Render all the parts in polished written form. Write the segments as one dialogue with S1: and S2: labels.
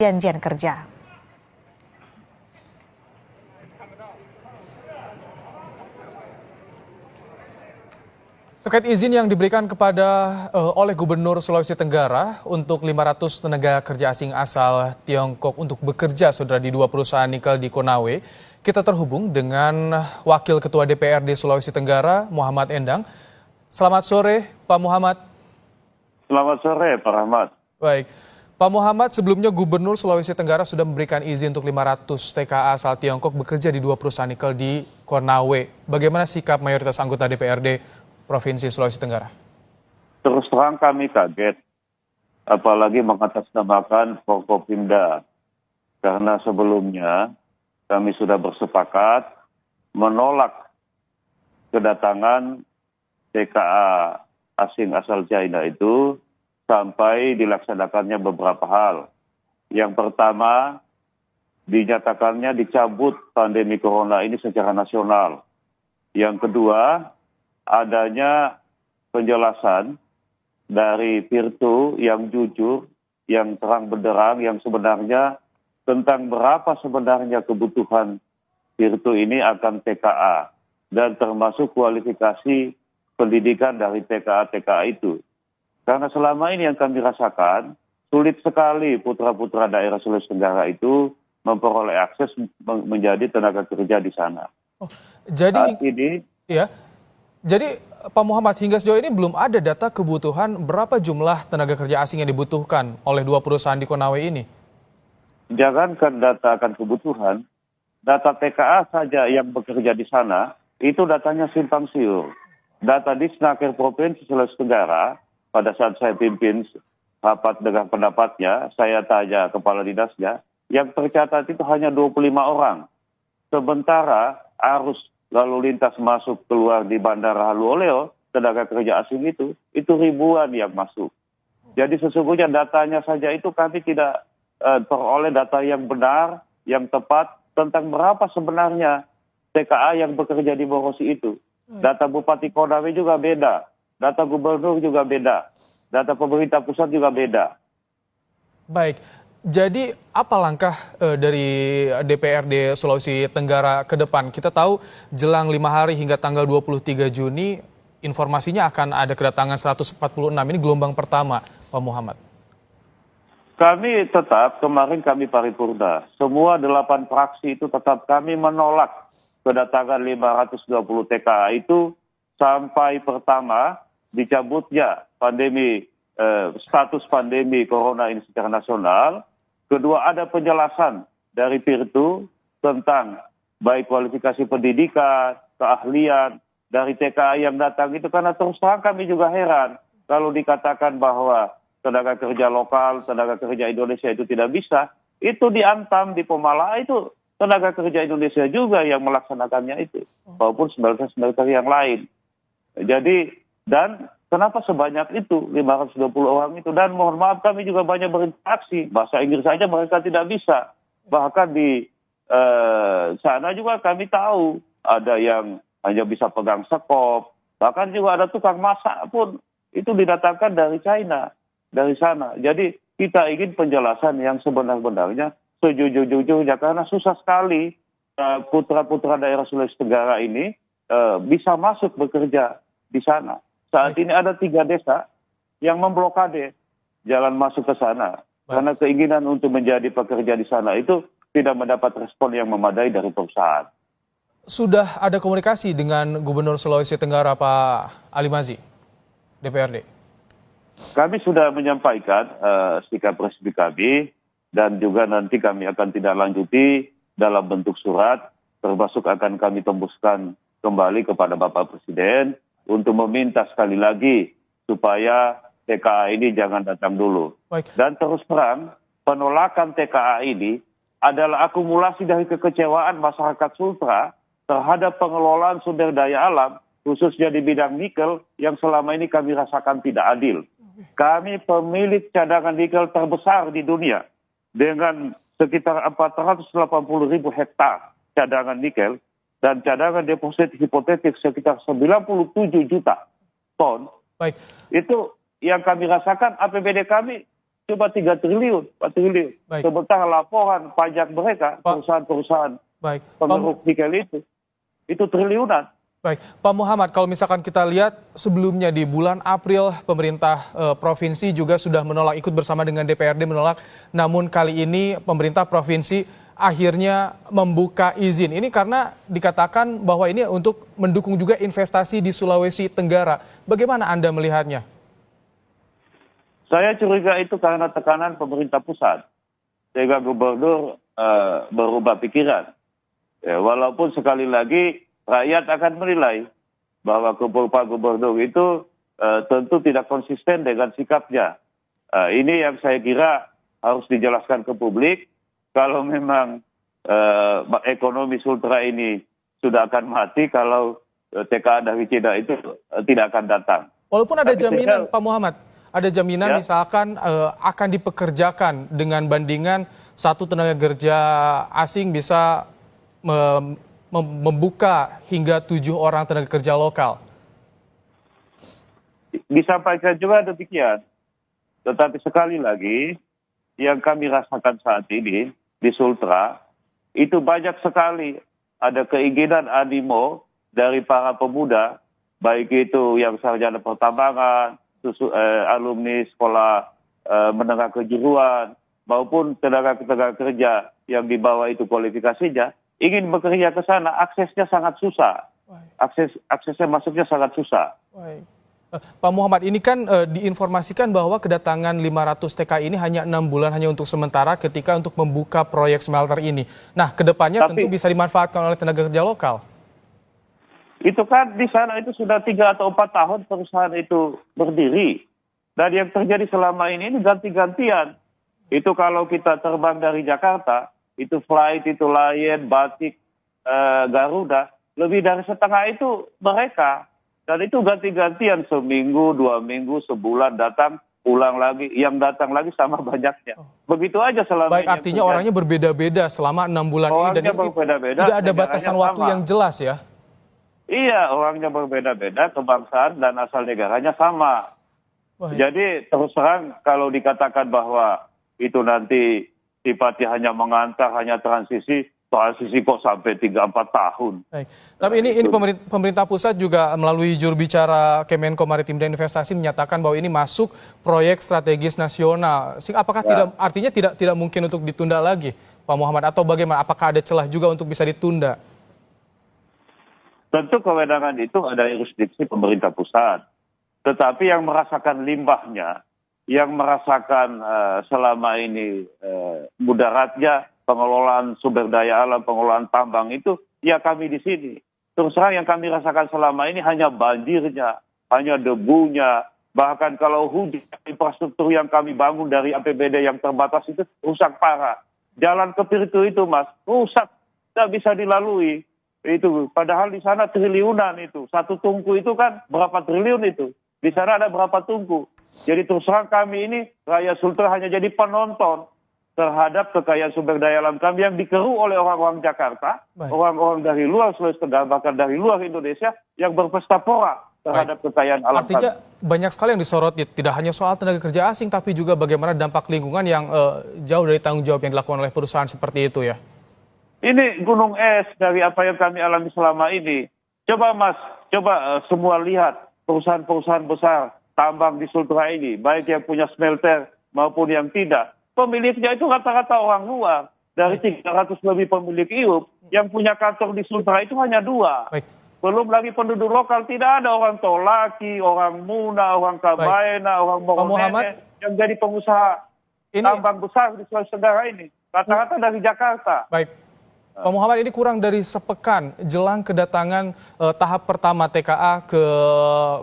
S1: perjanjian kerja.
S2: Terkait izin yang diberikan oleh Gubernur Sulawesi Tenggara untuk 500 tenaga kerja asing asal Tiongkok untuk bekerja saudara di 2 perusahaan nikel di Konawe, kita terhubung dengan Wakil Ketua DPRD Sulawesi Tenggara, Muhammad Endang. Selamat sore, Pak Muhammad.
S3: Selamat sore, Pak Rahmat.
S2: Baik, Pak Muhammad, sebelumnya Gubernur Sulawesi Tenggara sudah memberikan izin untuk 500 TKA asal Tiongkok bekerja di 2 perusahaan nikel di Konawe. Bagaimana sikap mayoritas anggota DPRD Provinsi Sulawesi Tenggara?
S3: Terus terang kami kaget, apalagi mengatasnamakan Forkopimda. Karena sebelumnya kami sudah bersepakat menolak kedatangan TKA asing asal China itu sampai dilaksanakannya beberapa hal. Yang pertama, dinyatakannya dicabut pandemi corona ini secara nasional. Yang kedua, adanya penjelasan dari Virtu yang jujur, yang terang benderang, yang sebenarnya tentang berapa sebenarnya kebutuhan Virtu ini akan TKA dan termasuk kualifikasi pendidikan dari TKA-TKA itu. Karena selama ini yang kami rasakan, sulit sekali putra-putra daerah Sulawesi Tenggara itu memperoleh akses menjadi tenaga kerja di sana.
S2: Jadi,
S3: saat ini,
S2: ya. Jadi Pak Muhammad, hingga sejauh ini belum ada data kebutuhan berapa jumlah tenaga kerja asing yang dibutuhkan oleh 2 perusahaan di Konawe ini?
S3: Jangankan data akan kebutuhan, data TKA saja yang bekerja di sana, itu datanya simpang siur. Data Disnaker Provinsi Sulawesi Tenggara, pada saat saya pimpin rapat dengan pendapatnya, saya tanya kepala dinasnya, yang tercatat itu hanya 25 orang. Sementara arus lalu lintas masuk keluar di Bandara Haluoleo, tenaga kerja asing itu ribuan yang masuk. Jadi sesungguhnya datanya saja itu kami tidak peroleh data yang benar, yang tepat tentang berapa sebenarnya TKA yang bekerja di Borosi itu. Data Bupati Konawe juga beda, data gubernur juga beda, data pemerintah pusat juga beda.
S2: Baik. Jadi apa langkah dari DPRD Sulawesi Tenggara ke depan? Kita tahu jelang 5 hari hingga tanggal 23 Juni informasinya akan ada kedatangan 146, ini gelombang pertama, Pak Muhammad.
S3: Kami tetap, kemarin kami paripurna, semua 8 fraksi itu tetap kami menolak kedatangan 520 TKA itu sampai pertama dicabutnya status pandemi corona ini secara nasional. Kedua, ada penjelasan dari Virtu tentang baik kualifikasi pendidikan, keahlian dari TKA yang datang itu, karena terus terang kami juga heran kalau dikatakan bahwa tenaga kerja lokal, tenaga kerja Indonesia itu tidak bisa, itu diantam di Pemala itu tenaga kerja Indonesia juga yang melaksanakannya itu, maupun smelter-smelter yang lain. Jadi, dan kenapa sebanyak itu, 520 orang itu? Dan mohon maaf kami juga banyak berinteraksi. Bahasa Inggris saja mereka tidak bisa. Bahkan di sana juga kami tahu ada yang hanya bisa pegang sekop. Bahkan juga ada tukang masak pun itu didatangkan dari China, dari sana. Jadi kita ingin penjelasan yang sebenar-benarnya, sejujur-jujurnya. Karena susah sekali putra-putra daerah Sulawesi Tenggara ini bisa masuk bekerja di sana. Saat ini ada 3 desa yang memblokade jalan masuk ke sana. Karena keinginan untuk menjadi pekerja di sana itu tidak mendapat respon yang memadai dari perusahaan.
S2: Sudah ada komunikasi dengan Gubernur Sulawesi Tenggara, Pak Ali Mazi, DPRD?
S3: Kami sudah menyampaikan sikap resmi kami, dan juga nanti kami akan tindak lanjuti dalam bentuk surat, termasuk akan kami tembuskan kembali kepada Bapak Presiden, untuk meminta sekali lagi supaya TKA ini jangan datang dulu.
S2: Baik.
S3: Dan terus terang, penolakan TKA ini adalah akumulasi dari kekecewaan masyarakat Sultra terhadap pengelolaan sumber daya alam, khususnya di bidang nikel, yang selama ini kami rasakan tidak adil. Kami pemilik cadangan nikel terbesar di dunia, dengan sekitar 480.000 hektar cadangan nikel, dan cadangan deposit hipotetik sekitar 97 juta ton.
S2: Baik.
S3: Itu yang kami rasakan, APBD kami coba 3 triliun, 4 triliun.
S2: Baik.
S3: Sementara laporan pajak mereka,
S2: Pak.
S3: perusahaan-perusahaan
S2: Baik,
S3: pengeruk nikel itu triliunan.
S2: baik, Pak Muhammad, kalau misalkan kita lihat sebelumnya di bulan April pemerintah provinsi juga sudah menolak, ikut bersama dengan DPRD menolak, namun kali ini pemerintah provinsi akhirnya membuka izin. Ini karena dikatakan bahwa ini untuk mendukung juga investasi di Sulawesi Tenggara. Bagaimana Anda melihatnya?
S3: Saya curiga itu karena tekanan pemerintah pusat, sehingga gubernur berubah pikiran. Ya, walaupun sekali lagi rakyat akan menilai bahwa Pak Gubernur itu tentu tidak konsisten dengan sikapnya. Ini yang saya kira harus dijelaskan ke publik. Kalau memang ekonomi Sultra ini sudah akan mati, kalau TKA dari Cina itu tidak akan datang.
S2: Walaupun ada
S3: Tapi
S2: jaminan,
S3: tinggal-
S2: Pak Muhammad, ada jaminan
S3: Ya.
S2: misalkan akan dipekerjakan dengan bandingan satu tenaga kerja asing bisa membuka hingga 7 orang tenaga kerja lokal.
S3: Disampaikan juga demikian. Tetapi sekali lagi, yang kami rasakan saat ini di Sultra, itu banyak sekali ada keinginan animo dari para pemuda, baik itu yang sarjana pertambangan, alumni sekolah menengah kejuruan, maupun tenaga kerja yang di bawah itu kualifikasinya, ingin bekerja ke sana, aksesnya sangat susah. Aksesnya masuknya sangat susah.
S2: Baik. Pak Muhammad, ini kan diinformasikan bahwa kedatangan 500 TKI ini hanya 6 bulan, hanya untuk sementara ketika untuk membuka proyek smelter ini. Nah, kedepannya tentu bisa dimanfaatkan oleh tenaga kerja lokal.
S3: Itu kan di sana itu sudah 3 atau 4 tahun perusahaan itu berdiri. Dan yang terjadi selama ini ganti-gantian. Itu kalau kita terbang dari Jakarta, itu flight, itu Lion, Batik, Garuda, lebih dari setengah itu mereka. Dan itu ganti-gantian, seminggu, 2 minggu, sebulan datang, pulang lagi, yang datang lagi sama banyaknya. Begitu aja selama
S2: Baik,
S3: ini.
S2: artinya orangnya berbeda-beda selama 6 bulan ini. Dan
S3: Orangnya
S2: ini
S3: berbeda-beda,
S2: tidak ada
S3: negaranya
S2: batasan waktu
S3: sama.
S2: yang jelas ya?
S3: Iya, orangnya berbeda-beda, kebangsaan dan asal negaranya sama.
S2: Baik.
S3: Jadi terus terang kalau dikatakan bahwa itu nanti sifatnya hanya mengantar, hanya transisi kok sampai 3-4 tahun.
S2: Baik. Tapi ini pemerintah pusat juga melalui juru bicara Kemenko Maritim dan Investasi menyatakan bahwa ini masuk proyek strategis nasional. Apakah artinya tidak mungkin untuk ditunda lagi, Pak Muhammad, atau bagaimana? Apakah ada celah juga untuk bisa ditunda?
S3: Tentu kewenangan itu ada jurisdiksi pemerintah pusat. Tetapi yang merasakan limbahnya, yang merasakan selama ini mudaratnya pengelolaan sumber daya alam, pengelolaan tambang itu, ya kami di sini. Terus terang yang kami rasakan selama ini hanya banjirnya, hanya debunya, bahkan kalau hujan, infrastruktur yang kami bangun dari APBD yang terbatas itu rusak parah. Jalan ke Pirtu itu, Mas, rusak, tidak bisa dilalui. Itu padahal di sana triliunan itu. Satu tungku itu kan berapa triliun itu. Di sana ada berapa tungku. Jadi terus terang kami ini, rakyat Sultra hanya jadi penonton terhadap kekayaan sumber daya alam kami yang dikeruk oleh orang-orang Jakarta, orang-orang dari luar Sulawesi Tenggara, bahkan dari luar Indonesia yang berpesta pora terhadap kekayaan alam kami.
S2: Artinya banyak sekali yang disorot, tidak hanya soal tenaga kerja asing, tapi juga bagaimana dampak lingkungan yang jauh dari tanggung jawab yang dilakukan oleh perusahaan seperti itu ya.
S3: Ini gunung es dari apa yang kami alami selama ini. Coba Mas, semua lihat perusahaan-perusahaan besar tambang di Sultra ini, baik yang punya smelter maupun yang tidak. Pemiliknya itu rata-rata orang luar. Dari 300 lebih pemilik IUP, yang punya kantor di Sultra itu hanya 2.
S2: Baik.
S3: Belum lagi penduduk lokal, tidak ada orang Tolaki, orang Muna, orang Kabaena, orang Moronene yang jadi pengusaha tambang besar di Sulawesi Tenggara ini. Rata-rata dari Jakarta.
S2: Baik. Pak Muhammad, ini kurang dari sepekan jelang kedatangan tahap pertama TKA ke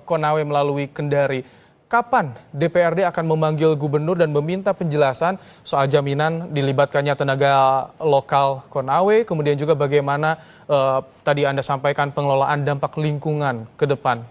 S2: Konawe melalui Kendari. Kapan DPRD akan memanggil gubernur dan meminta penjelasan soal jaminan dilibatkannya tenaga lokal Konawe, kemudian juga bagaimana tadi Anda sampaikan pengelolaan dampak lingkungan ke depan?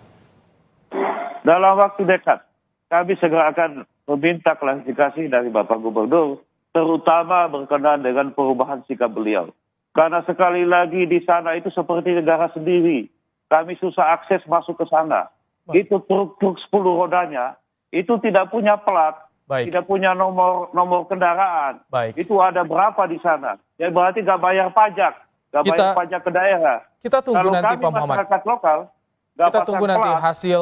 S3: Dalam waktu dekat, kami segera akan meminta klarifikasi dari Bapak Gubernur, terutama berkenaan dengan perubahan sikap beliau. Karena sekali lagi di sana itu seperti negara sendiri. Kami susah akses masuk ke sana. Itu truk-truk 10 rodanya, itu tidak punya plat.
S2: Baik.
S3: tidak punya nomor kendaraan.
S2: Baik.
S3: Itu ada berapa di sana? Ya berarti nggak bayar pajak, bayar pajak ke daerah.
S2: Kita tunggu
S3: Kalau
S2: nanti
S3: kami
S2: Pak Muhammad.
S3: masyarakat lokal, nggak
S2: Kita
S3: pasang
S2: tunggu nanti
S3: plat.
S2: hasil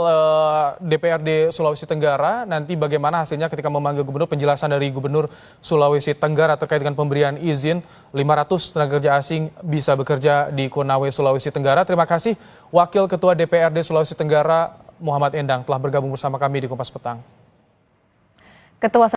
S2: DPRD Sulawesi Tenggara, nanti bagaimana hasilnya ketika memanggil gubernur, penjelasan dari Gubernur Sulawesi Tenggara terkait dengan pemberian izin 500 tenaga kerja asing bisa bekerja di Konawe, Sulawesi Tenggara. Terima kasih Wakil Ketua DPRD Sulawesi Tenggara Muhammad Endang telah bergabung bersama kami di Kompas Petang.
S1: Ketua